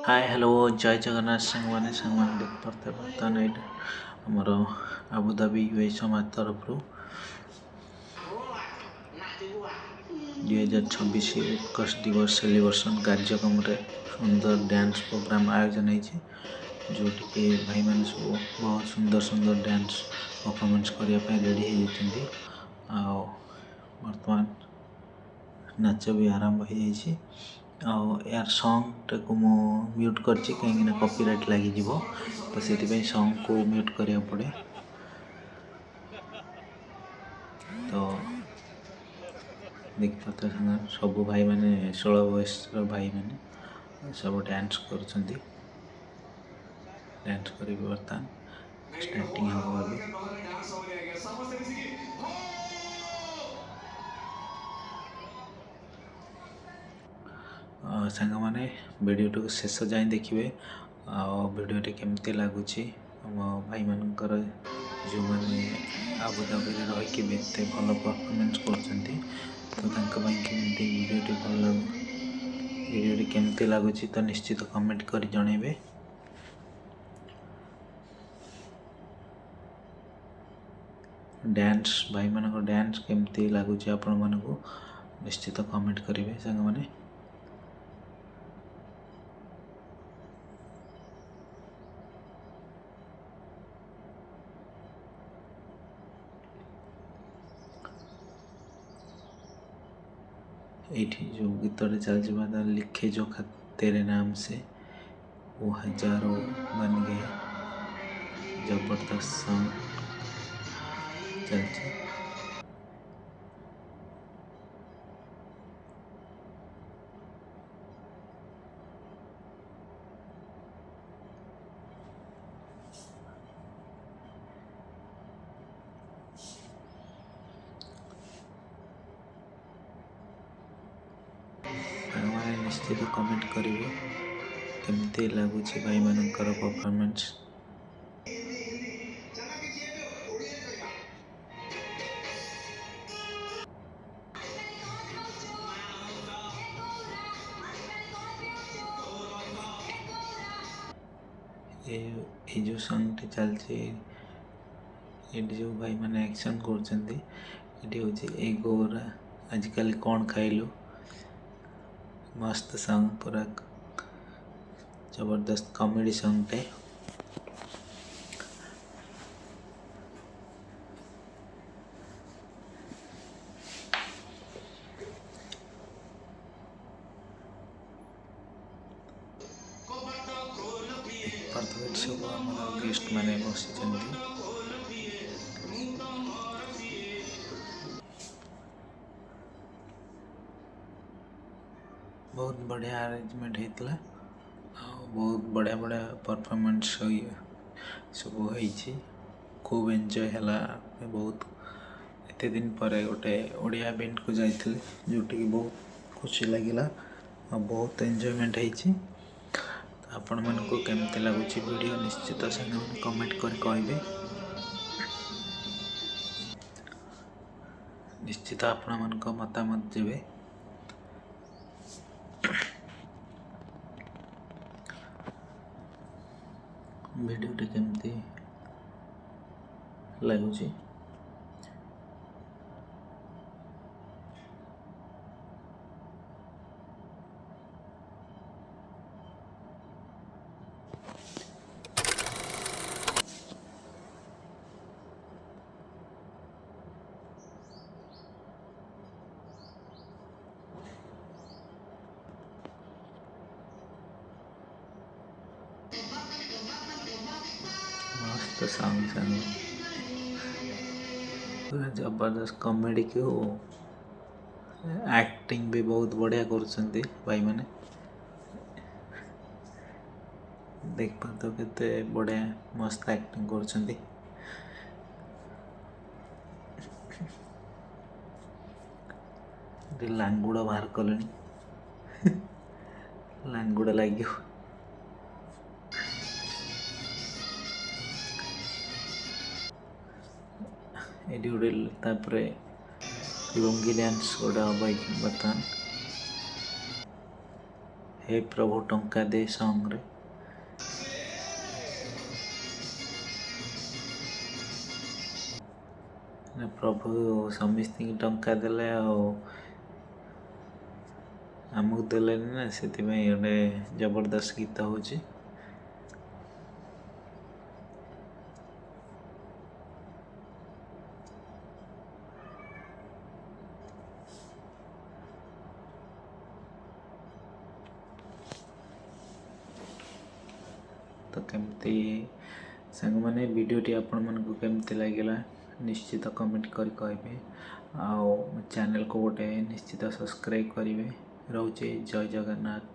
Hi hello जय जगन्नाथ सांगमाने देखते बर्तमान ये आमर आबुधाबी यूए समाज तरफ 2026 उत्कर्ष दिवस सेलिब्रेशन कार्यक्रम सुंदर डांस प्रोग्राम आयोजन होती जोटि कि भाई मैंने सब बहुत सुंदर सुंदर डांस परफॉर्मेंस करने रेडी होती बर्तमान नाच भी आरंभ हो जाइए यार सॉन्ग टाक म्यूट कर कहीं कॉपीराइट लगी तो से सॉन्ग को म्यूट करा पड़े तो देख पाते सब भाई मैंने 16 बयस भाई मैंने सब डांस कर डांस कर बर्तमान स्टार्टिंग हम अभी सांग मैंने वीडियो को शेष जाए देखिए वीडियो केमती लगुच भाई मानकर जो मैंने आबुधाबी रहीकि एत भल परफॉर्मेंस कर वीडियो भल वीडियो केमती लगुच तो निश्चित कमेंट कर जनइबे। डांस भाई मानक डांस केमती लगुच आपण मानक निश्चित कमेंट करेंगे सांग मैंने। ये जो गीतटे चलता लिखे जो खत तेरे नाम से वो हजारों बन गए जबरदस्त सॉन्ग चलती निश्चित कमेंट करेंगे केमती लगुच भाई मानकर परफॉर्मेंस। ये जो सॉन्ग टी चलती ये जो भाई मैंने एक्शन कर गोरा आजिकल कौन खाइलु मस्त सॉन्ग पूरा जबरदस्त कॉमेडी सॉन्ग टे सब आम गेस्ट मैंने बस बहुत बढ़िया अरेंजमेंट होता बहुत बढ़िया बढ़िया परफॉर्मेंस सब हो खूब एंजॉय है बहुत एत दिन पर गोटे ओडिया इवेंट को जाइए जोटि कि बहुत खुशी लगिला बहुत एंजॉयमेंट होती आपण मानक केमती लगुच वीडियो निश्चित सामने कमेंट कर कहे निश्चित आपण मानक मतामत देवे। वीडियो केमती लगुच मस्त सॉन्ग पूरा जबरदस्त कॉमेडी को एक्टिंग भी बहुत बढ़िया कर भाई मैंने देख पाते केते बढ़िया मस्त एक्टिंग कर लांगुड़ बाहर कले लांगुड़ लगे ये गोटे लुंगी डांस गोटे हम बर्तमान हे प्रभु टंका दे सॉन्ग रे प्रभु समस्ती टंका देले आमको देलेनि ना से गोटे जबरदस्त गीत होची तो केमती सांग मैंने वीडियोटी आपण मानक केमती लगिला निश्चित कमेंट कर कहे आउ चैनल को गोटे निश्चित सब्सक्राइब करेंगे रोचे जय जगन्नाथ।